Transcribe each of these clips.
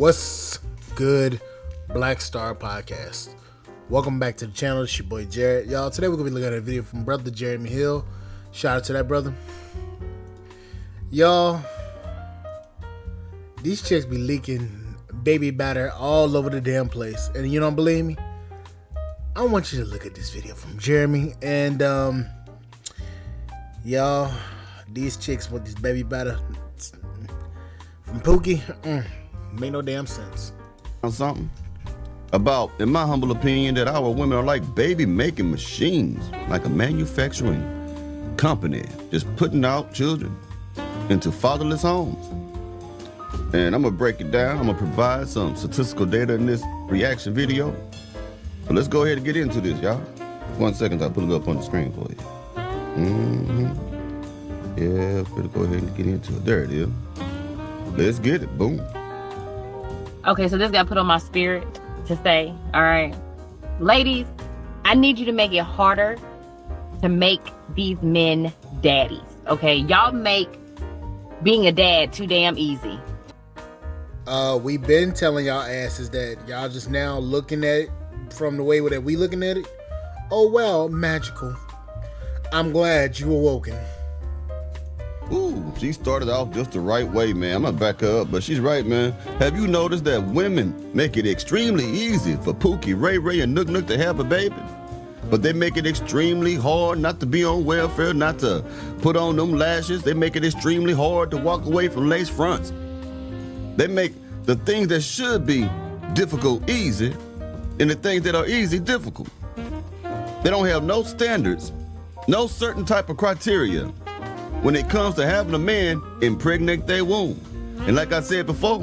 What's good, Black Star Podcast? Welcome back to the channel. It's your boy Jared. Y'all, today we're going to be looking at a video from brother Jeremy Hill. Shout out to that brother. Y'all, these chicks be leaking baby batter all over the damn place. And you don't believe me? I want you to look at this video from Jeremy. And, y'all, these chicks with this baby batter from Pookie, make no damn sense. Something about, in my humble opinion, that our women are like baby making machines, like a manufacturing company, just putting out children into fatherless homes. And I'm gonna break it down. I'm gonna provide some statistical data in this reaction video. But let's go ahead and get into this, y'all. 1 second, I'll put it up on the screen for you. Yeah, better go ahead and get into it. There it is. Let's get it. Boom. Okay, so this got put on my spirit to say, all right, ladies, I need you to make it harder to make these men daddies. Okay, y'all make being a dad too damn easy. We've been telling y'all asses that y'all just now looking at it from the way that we looking at it. Oh well, magical. I'm glad you awoken. Ooh, she started off just the right way, man. I'm gonna back her up, but she's right, man. Have you noticed that women make it extremely easy for Pookie, Ray Ray, and Nook Nook to have a baby? But they make it extremely hard not to be on welfare, not to put on them lashes. They make it extremely hard to walk away from lace fronts. They make the things that should be difficult easy, and the things that are easy difficult. They don't have no standards, no certain type of criteria when it comes to having a man impregnate their womb. And like I said before,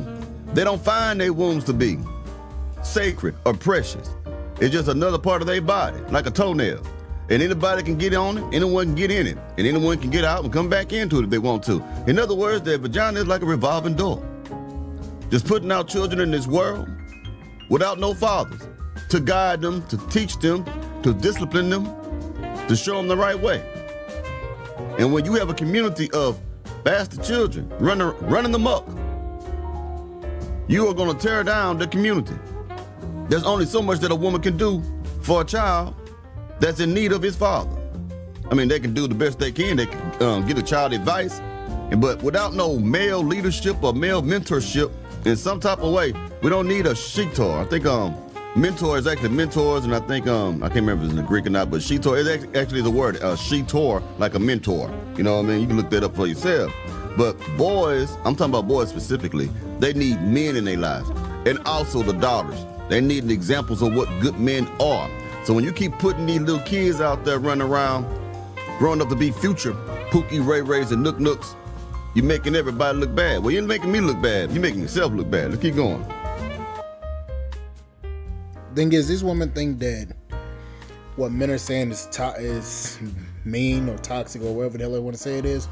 they don't find their wombs to be sacred or precious. It's just another part of their body, like a toenail. And anybody can get on it, anyone can get in it, and anyone can get out and come back into it if they want to. In other words, their vagina is like a revolving door. Just putting out children in this world without no fathers to guide them, to teach them, to discipline them, to show them the right way. And when you have a community of bastard children running them up, you are going to tear down the community. There's only so much that a woman can do for a child that's in need of his father. I mean, they can do the best they can. They can get a child advice, but without no male leadership or male mentorship in some type of way, we don't need a shitor. I think mentor is actually mentors, and I think I can't remember if it's in the Greek or not, but shitor is actually the word shitor, like a mentor. You know what I mean? You can look that up for yourself. But boys, I'm talking about boys specifically, they need men in their lives, and also the daughters. They need examples of what good men are. So when you keep putting these little kids out there running around, growing up to be future Pookie, Ray Rays, and Nook Nooks, you're making everybody look bad. Well, you're making me look bad. You're making yourself look bad. Let's keep going. Thing is, this woman think that what men are saying is mean or toxic or whatever the hell I want to say it is.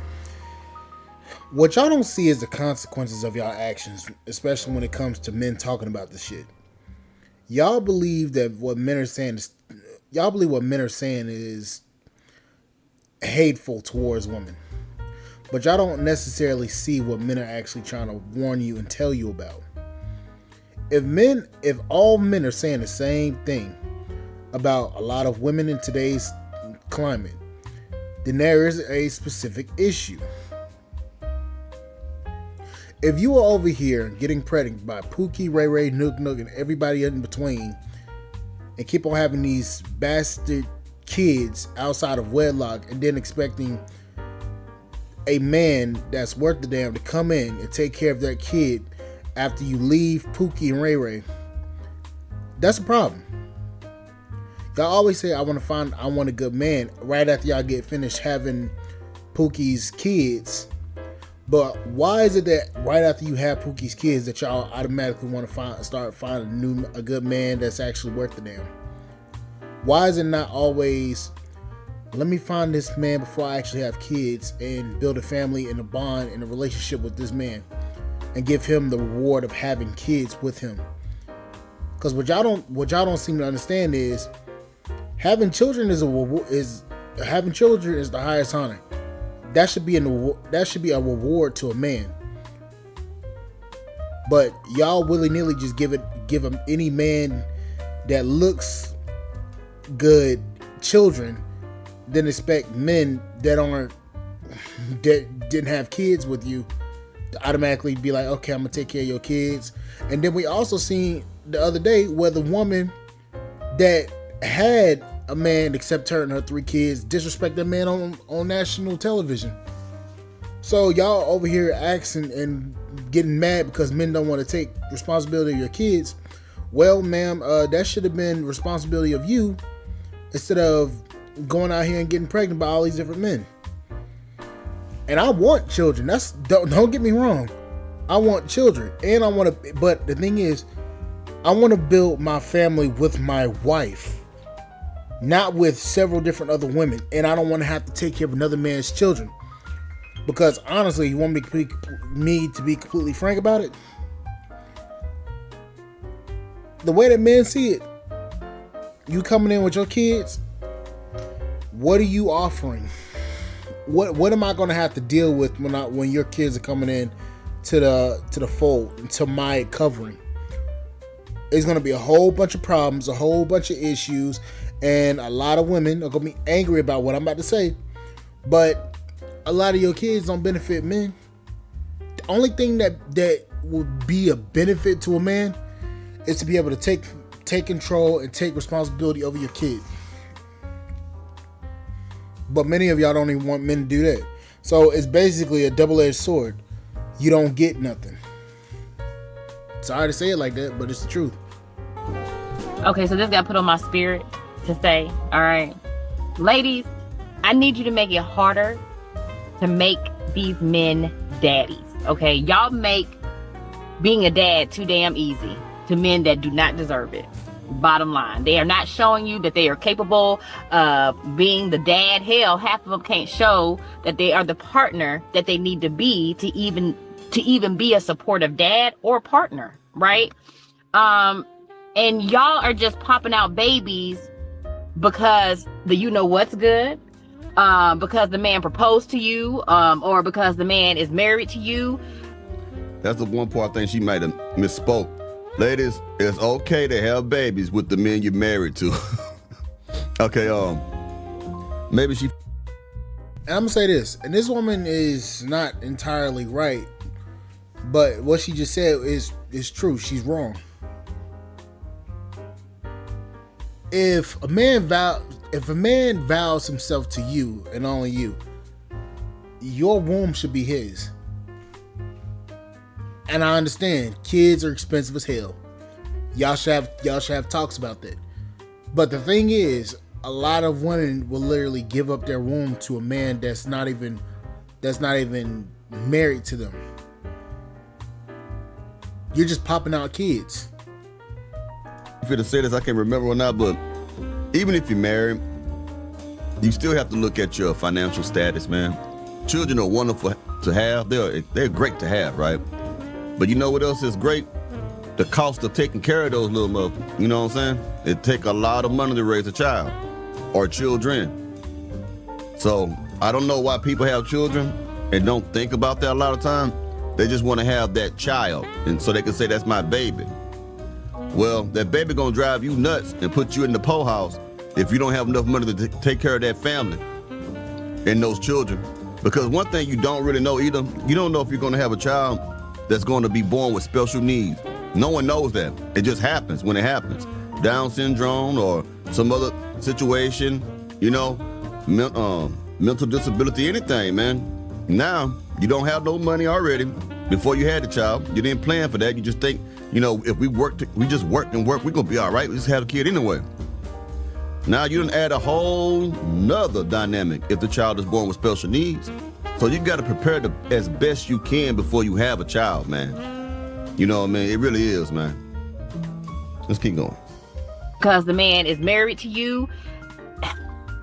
What y'all don't see is the consequences of y'all actions, especially when it comes to men talking about this shit. Y'all believe that what men are saying is hateful towards women. But y'all don't necessarily see what men are actually trying to warn you and tell you about. If all men are saying the same thing about a lot of women in today's climate, then there is a specific issue. If you are over here getting pregnant by Pookie, Ray Ray, Nook Nook, and everybody in between, and keep on having these bastard kids outside of wedlock, and then expecting a man that's worth the damn to come in and take care of that kid after you leave Pookie and Ray Ray, that's a problem. Y'all always say, I want a good man right after y'all get finished having Pookie's kids. But why is it that right after you have Pookie's kids that y'all automatically want to start finding a good man that's actually worth the damn? Why is it not always, let me find this man before I actually have kids and build a family and a bond and a relationship with this man and give him the reward of having kids with him? Because what y'all don't seem to understand is having children is the highest honor. That should be a reward to a man. But y'all willy-nilly just give them any man that looks good children, then expect men that didn't have kids with you to automatically be like, okay, I'm gonna take care of your kids. And then we also seen the other day where the woman that had a man except her and her 3 kids disrespect that man on national television. So y'all over here asking and getting mad because men don't want to take responsibility of your kids. Well, ma'am, that should have been responsibility of you instead of going out here and getting pregnant by all these different men. And I want children. Don't get me wrong. I want children, and I want to. But the thing is, I want to build my family with my wife, not with several different other women. And I don't want to have to take care of another man's children. Because honestly, you want me to be completely frank about it? The way that men see it, you coming in with your kids, what are you offering? What am I going to have to deal with when your kids are coming in to the fold, to my covering? It's going to be a whole bunch of problems, a whole bunch of issues, and a lot of women are going to be angry about what I'm about to say. But a lot of your kids don't benefit men. The only thing that would be a benefit to a man is to be able to take control and take responsibility over your kid. But many of y'all don't even want men to do that. So it's basically a double-edged sword. You don't get nothing. Sorry to say it like that, but it's the truth. Okay, so this got put on my spirit to say, all right, ladies, I need you to make it harder to make these men daddies. Okay, y'all make being a dad too damn easy to men that do not deserve it. Bottom line, they are not showing you that they are capable of being the dad. Hell, half of them can't show that they are the partner that they need to be to even be a supportive dad or partner, right? And y'all are just popping out babies because you know what's good, because the man proposed to you, or because the man is married to you. That's the one part I think she might have misspoke. Ladies, it's okay to have babies with the men you're married to. Okay, maybe she... And I'm gonna say this, and this woman is not entirely right, but what she just said is true. She's wrong. If a man vows himself to you and only you, your womb should be his. And I understand kids are expensive as hell. Y'all should have talks about that. But the thing is, a lot of women will literally give up their womb to a man that's not even married to them. You're just popping out kids. If you'd have said this, I can't remember or not, but even if you're married, you still have to look at your financial status, man. Children are wonderful to have. They're great to have, right? But you know what else is great? The cost of taking care of those little motherfuckers. You know what I'm saying? It take a lot of money to raise a child or children. So I don't know why people have children and don't think about that a lot of time. They just want to have that child, and so they can say that's my baby. Well, that baby gonna drive you nuts and put you in the po house if you don't have enough money to take care of that family and those children. Because one thing you don't really know either, you don't know if you're gonna have a child that's going to be born with special needs. No one knows that. It just happens when it happens. Down syndrome or some other situation, you know, mental disability, anything, man. Now, you don't have no money already. Before you had the child, you didn't plan for that. You just think, you know, if we just work, we're going to be all right. We just have a kid anyway. Now you done add a whole nother dynamic if the child is born with special needs. So you got to prepare as best you can before you have a child, man. You know what I mean? It really is, man. Let's keep going. Because the man is married to you,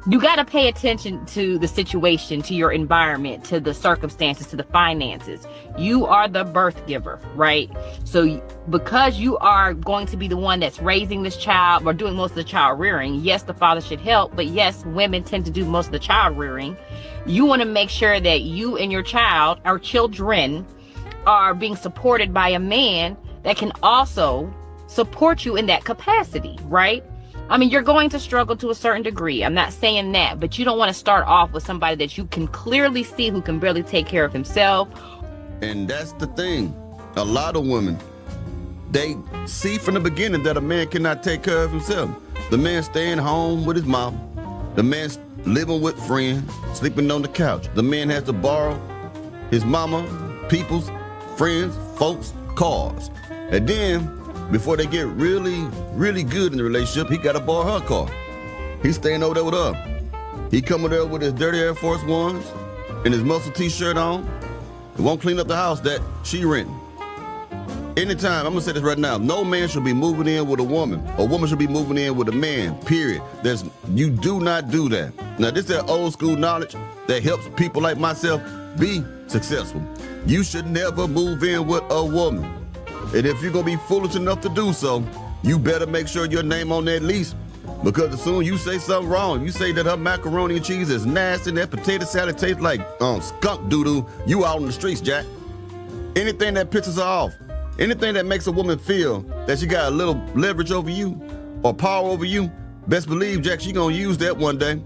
you got to pay attention to the situation, to your environment, to the circumstances, to the finances. You are the birth giver, right? So because you are going to be the one that's raising this child or doing most of the child rearing, yes, the father should help, but yes, women tend to do most of the child rearing. You want to make sure that you and your child or children are being supported by a man that can also support you in that capacity, right? I mean, you're going to struggle to a certain degree. I'm not saying that, but you don't want to start off with somebody that you can clearly see who can barely take care of himself. And that's the thing. A lot of women, they see from the beginning that a man cannot take care of himself. The man staying home with his mom. The man's living with friends, sleeping on the couch. The man has to borrow his mama, people's, friends, folks, cars. And then, before they get really, really good in the relationship, he gotta borrow her car. He's staying over there with her. He coming there with his dirty Air Force Ones and his muscle t-shirt on. He won't clean up the house that she renting. Anytime, I'm gonna say this right now, no man should be moving in with a woman. A woman should be moving in with a man, period. You do not do that. Now, this is that old school knowledge that helps people like myself be successful. You should never move in with a woman. And if you're gonna be foolish enough to do so, you better make sure your name on that lease. Because as soon as you say something wrong, you say that her macaroni and cheese is nasty and that potato salad tastes like skunk doo-doo, you out on the streets, Jack. Anything that pisses her off, anything that makes a woman feel that she got a little leverage over you or power over you, best believe, Jack, she gonna use that one day.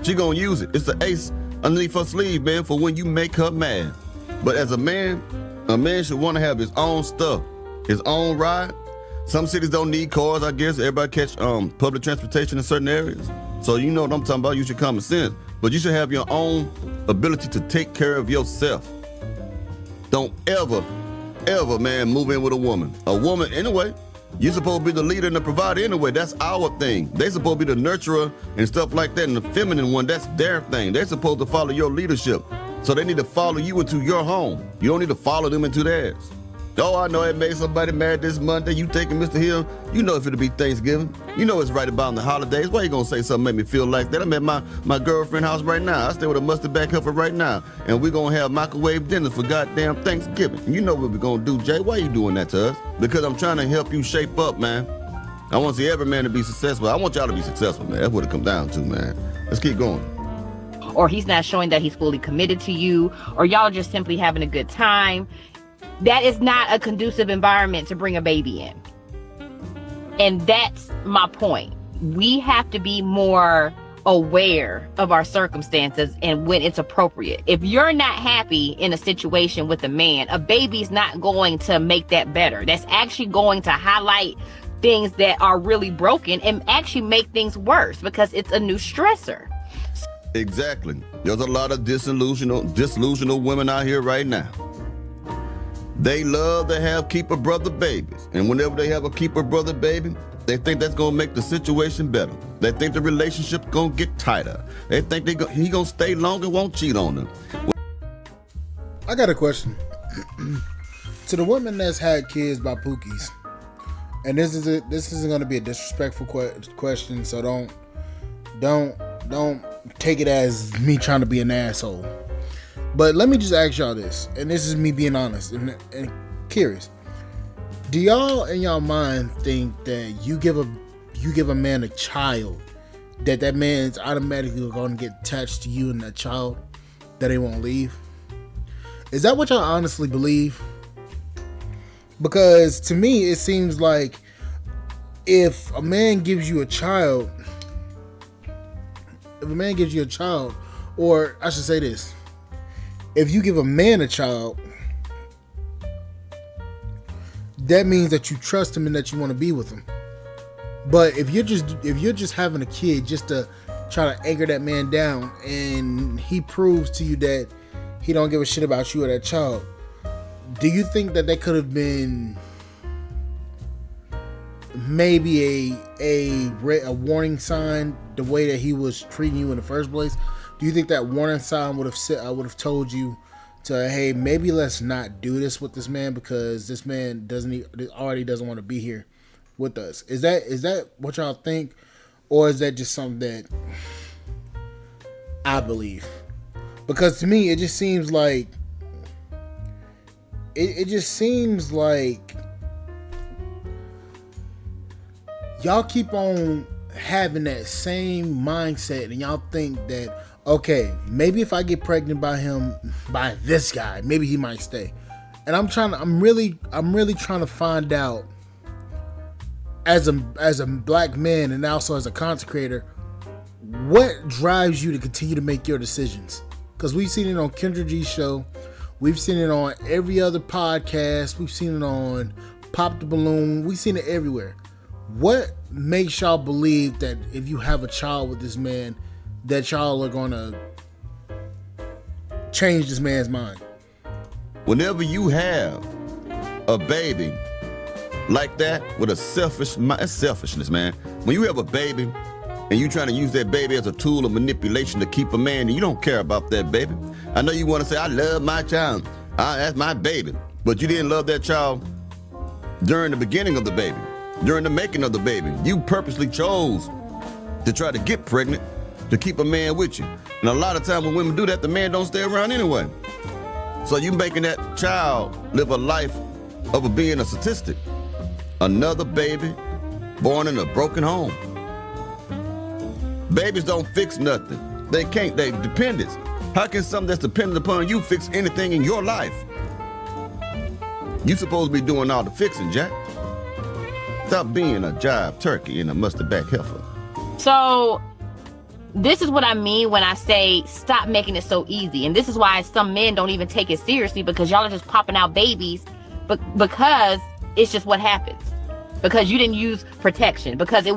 She gonna use it. It's the ace underneath her sleeve, man, for when you make her mad. But as a man should want to have his own stuff, his own ride. Some cities don't need cars, I guess. Everybody catch public transportation in certain areas. So you know what I'm talking about. Use your common sense. But you should have your own ability to take care of yourself. Don't ever, man, move in with a woman. A woman, anyway, you're supposed to be the leader and the provider anyway. That's our thing. They supposed to be the nurturer and stuff like that. And the feminine one, that's their thing. They're supposed to follow your leadership. So they need to follow you into your home. You don't need to follow them into theirs. Oh, I know it made somebody mad this Monday. You taking Mr. Hill? You know if it'll be Thanksgiving. You know it's right about the holidays. Why you gonna say something make me feel like that? I'm at my girlfriend's house right now. I stay with a mustard back heifer right now. And we're gonna have microwave dinners for goddamn Thanksgiving. You know what we're gonna do, Jay. Why you doing that to us? Because I'm trying to help you shape up, man. I want to see every man to be successful. I want y'all to be successful, man. That's what it comes down to, man. Let's keep going. Or he's not showing that he's fully committed to you, or y'all just simply having a good time. That is not a conducive environment to bring a baby in. And that's my point. We have to be more aware of our circumstances and when it's appropriate. If you're not happy in a situation with a man, a baby's not going to make that better. That's actually going to highlight things that are really broken and actually make things worse because it's a new stressor. Exactly. There's a lot of disillusional women out here right now. They love to have keeper brother babies. And whenever they have a keeper brother baby, they think that's going to make the situation better. They think the relationship's going to get tighter. They think he going to stay longer, won't cheat on them. I got a question. To the women that's had kids by Pookies, and this isn't going to be a disrespectful question, so don't take it as me trying to be an asshole. But let me just ask y'all this, and this is me being honest and curious. Do y'all in y'all mind think that you give a man a child, that man's automatically going to get attached to you and that child, that they won't leave? Is that what y'all honestly believe? Because to me, it seems like if a man gives you a child, or I should say this, if you give a man a child, that means that you trust him and that you want to be with him. But if you're just having a kid just to try to anchor that man down, and he proves to you that he don't give a shit about you or that child, do you think that could have been maybe a warning sign, the way that he was treating you in the first place? Do you think that warning sign would have told you to, hey, maybe let's not do this with this man because this man already doesn't want to be here with us? Is that what y'all think, or is that just something that I believe? Because to me, it just seems like y'all keep on having that same mindset, and y'all think that, okay, maybe if I get pregnant by this guy, maybe he might stay. And I'm really trying to find out, as a black man and also as a content creator, what drives you to continue to make your decisions? Because we've seen it on Kendra G's show, we've seen it on every other podcast, we've seen it on Pop the Balloon, we've seen it everywhere. What makes y'all believe that if you have a child with this man, that y'all are gonna change this man's mind? Whenever you have a baby like that with a it's selfishness, man. When you have a baby and you trying to use that baby as a tool of manipulation to keep a man, and you don't care about that baby. I know you want to say, I love my child, that's my baby, but you didn't love that child during the beginning of the baby, during the making of the baby. You purposely chose to try to get pregnant to keep a man with you. And a lot of times when women do that, the man don't stay around anyway. So you making that child live a life of being a statistic. Another baby born in a broken home. Babies don't fix nothing. They can't. They dependents. How can something that's dependent upon you fix anything in your life? You supposed to be doing all the fixing, Jack. Stop being a jive turkey and a mustard back heifer. So this is what I mean when I say stop making it so easy. And this is why some men don't even take it seriously, because y'all are just popping out babies, but because it's just what happens. Because you didn't use protection, because you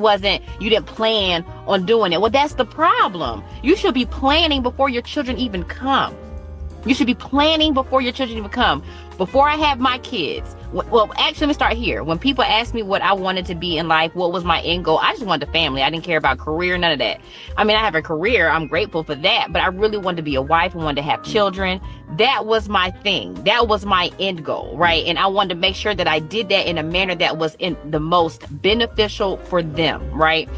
didn't plan on doing it. Well, that's the problem. You should be planning before your children even come. You should be planning before your children even come. Before I have my kids, well, actually, let me start here. When people ask me what I wanted to be in life, what was my end goal, I just wanted a family. I didn't care about career, none of that. I mean, I have a career. I'm grateful for that. But I really wanted to be a wife. I wanted to have children. That was my thing. That was my end goal, right? And I wanted to make sure that I did that in a manner that was in the most beneficial for them, right?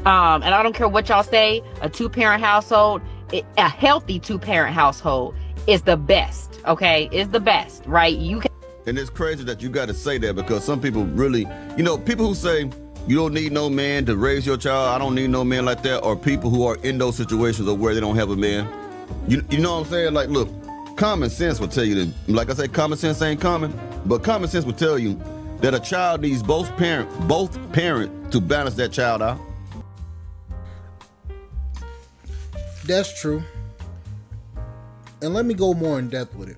And I don't care what y'all say, a two-parent household, a healthy two-parent household is the best, okay? Is the best, right? And it's crazy that you got to say that, because some people really, people who say you don't need no man to raise your child, I don't need no man like that, or people who are in those situations of where they don't have a man. You know what I'm saying? Like, look, common sense will tell you that, like I say, common sense ain't common, but common sense will tell you that a child needs both parents to balance that child out. That's true. And let me go more in depth with it.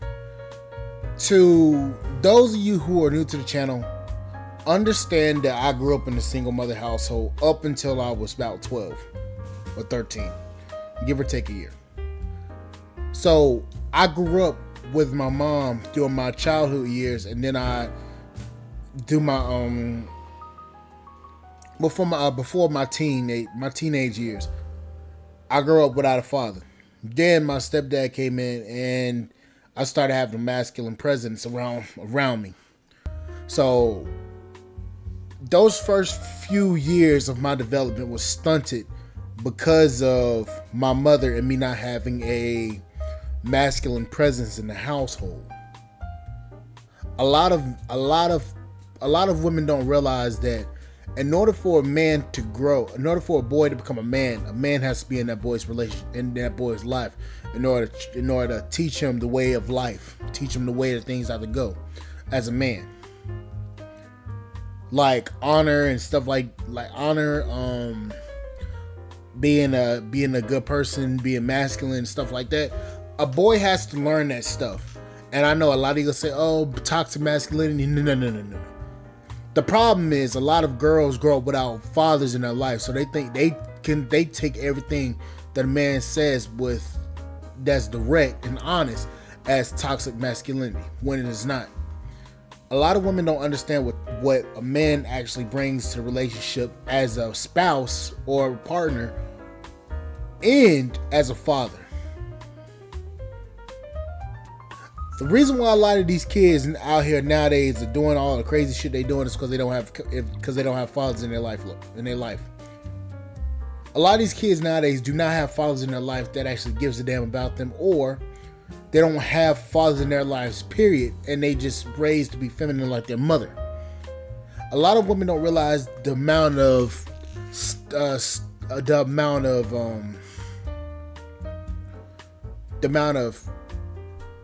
To those of you who are new to the channel, understand that I grew up in a single mother household up until I was about 12 or 13, give or take a year. So I grew up with my mom during my childhood years, and then I do my before my teenage years, I grew up without a father. Then my stepdad came in, and I started having a masculine presence around me. So those first few years of my development was stunted because of my mother and me not having a masculine presence in the household. A lot of women don't realize that in order for a man to grow, in order for a boy to become a man has to be in that boy's life in order to teach him the way of life, teach him the way that things have to go as a man. Like honor and stuff like honor, being a good person, being masculine and stuff like that. A boy has to learn that stuff. And I know a lot of you say, oh, toxic masculinity. No. The problem is a lot of girls grow up without fathers in their life, so they think they take everything that a man says that's direct and honest as toxic masculinity, when it is not. A lot of women don't understand what a man actually brings to the relationship as a spouse or a partner and as a father. The reason why a lot of these kids out here nowadays are doing all the crazy shit they doing is because they don't have fathers in their life. A lot of these kids nowadays do not have fathers in their life that actually gives a damn about them, or they don't have fathers in their lives, period, and they just raised to be feminine like their mother. A lot of women don't realize the amount of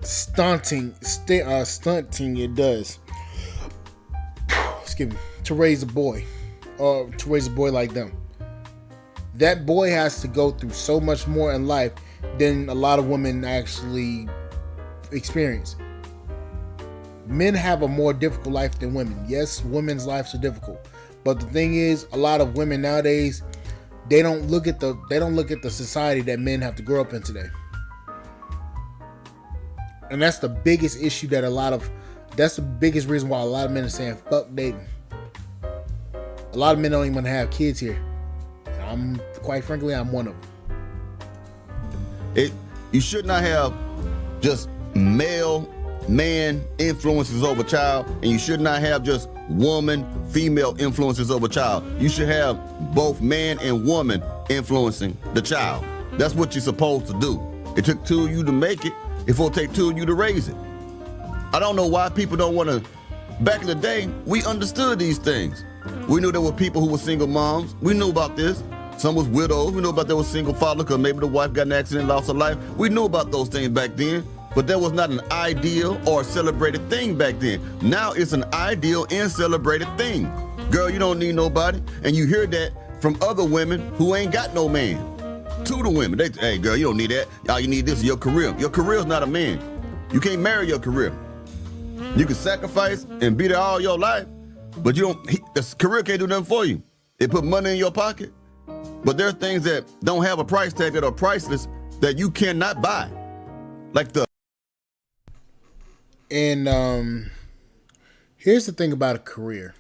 stunting it does. Excuse me. To raise a boy, or to raise a boy like them. That boy has to go through so much more in life than a lot of women actually experience. Men have a more difficult life than women. Yes, women's lives are difficult, but the thing is, a lot of women nowadays, they don't look at the society that men have to grow up in today. And that's the biggest issue that's the biggest reason why a lot of men are saying fuck dating. A lot of men don't even want to have kids here. Quite frankly, I'm one of them. You should not have just man influences over child, and you should not have just female influences over child. You should have both man and woman influencing the child. That's what you're supposed to do. It took two of you to make it. It will take two of you to raise it. I don't know why people don't want to. Back in the day, we understood these things. We knew there were people who were single moms. We knew about this. Some was widows. We knew about there was single father because maybe the wife got in an accident and lost her life. We knew about those things back then, but that was not an ideal or celebrated thing back then. Now it's an ideal and celebrated thing. Girl, you don't need nobody. And you hear that from other women who ain't got no man. To the women, hey girl, you don't need that. All you need this is your career. Your career is not a man. You can't marry your career. You can sacrifice and be there all your life, but the career can't do nothing for you. It put money in your pocket, but there are things that don't have a price tag that are priceless that you cannot buy. And here's the thing about a career.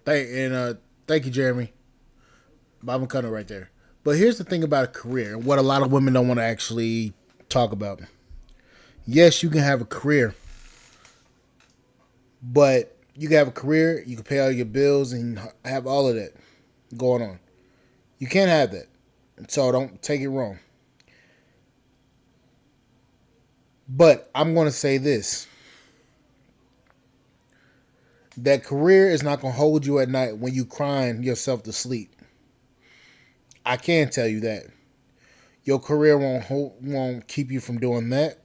Thank you, Jeremy. Bob and Cutter right there. But here's the thing about a career, and what a lot of women don't want to actually talk about. Yes, you can have a career, but you can have a career, you can pay all your bills and have all of that going on. You can't have that. So don't take it wrong. But I'm going to say this. That career is not going to hold you at night when you crying yourself to sleep. I can tell you that. Your career won't keep you from doing that.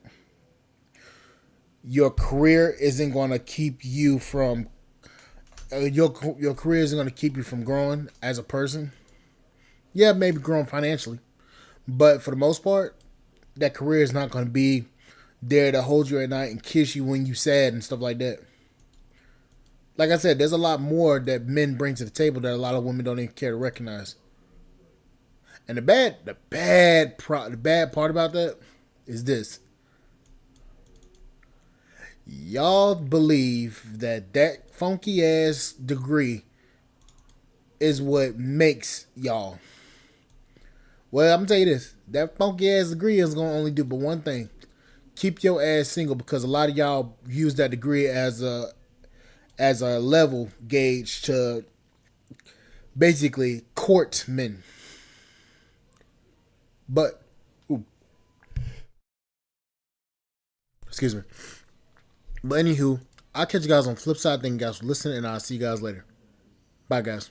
Your career isn't going to keep you from your career isn't going to keep you from growing as a person. Yeah, maybe growing financially, but for the most part, that career is not going to be there to hold you at night and kiss you when you sad and stuff like that. Like I said, there's a lot more that men bring to the table that a lot of women don't even care to recognize. And the bad part about that is this. Y'all believe that funky ass degree is what makes y'all. Well, I'm gonna tell you this. That funky ass degree is gonna only do but one thing. Keep your ass single, because a lot of y'all use that degree as a level gauge to basically court men. But, excuse me. But anywho, I'll catch you guys on the flip side. Thank you guys for listening, and I'll see you guys later. Bye, guys.